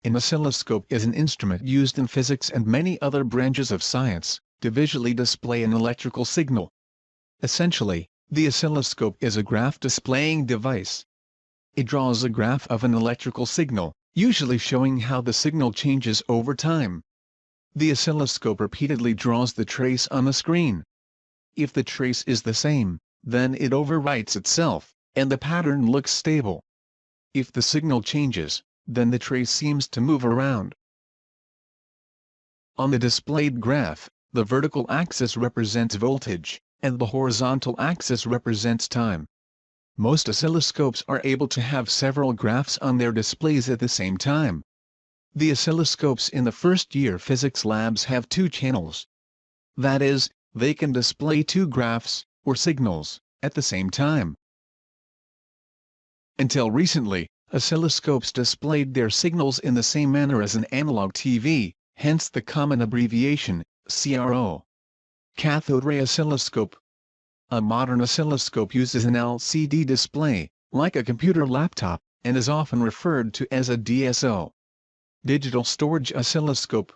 An oscilloscope is an instrument used in physics and many other branches of science, to visually display an electrical signal. Essentially, the oscilloscope is a graph displaying device. It draws a graph of an electrical signal, usually showing how the signal changes over time. The oscilloscope repeatedly draws the trace on a screen. If the trace is the same, then it overwrites itself, and the pattern looks stable. If the signal changes, then the trace seems to move around. On the displayed graph, the vertical axis represents voltage, and the horizontal axis represents time. Most oscilloscopes are able to have several graphs on their displays at the same time. The oscilloscopes in the first-year physics labs have two channels. That is, they can display two graphs, or signals, at the same time. Until recently, oscilloscopes displayed their signals in the same manner as an analog TV, hence the common abbreviation, CRO. Cathode ray oscilloscope. A modern oscilloscope uses an LCD display, like a computer laptop, and is often referred to as a DSO. Digital storage oscilloscope.